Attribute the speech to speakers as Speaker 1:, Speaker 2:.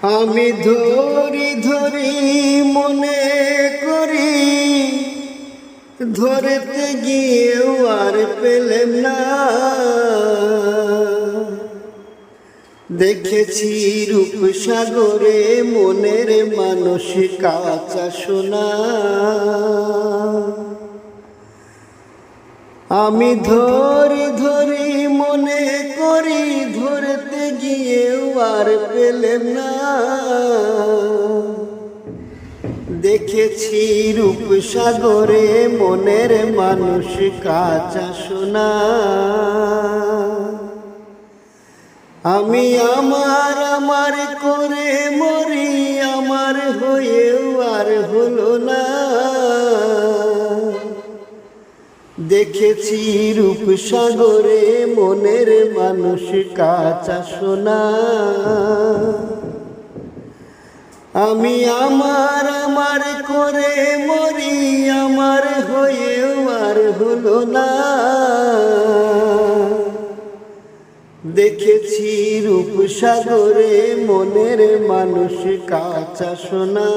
Speaker 1: আমি ধরি ধরি মনে করি, ধরতে গিয়েও আর পেলাম না। দেখেছি রূপসাগরে মনের মানুষ কাঁচা সোনা। আমি ধরি ধরি মনে করি, ধরতে গিয়েও আর পেলাম না। দেখেছি রূপসাগরে মনের মানুষ কাঁচা সোনা। আমি আমার আমার করে মরি, আমার হয়েও আর হলো না। দেখেছি রূপসাগরে মনের মানুষ কাঁচা সোনা। আমি আমার আমার করে মরি, আমার হয়েও আর হলো না। দেখেছি রূপসাগরে মনের মানুষ কাঁচা সোনা।